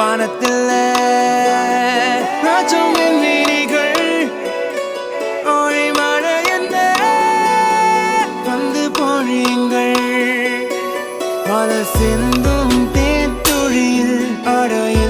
வானத்தில் ராஜம் வீணிகள் ஓய் மழை என்ன வந்து பொழியுங்கள் பல சிந்தும் தேத்துழியில் அடைய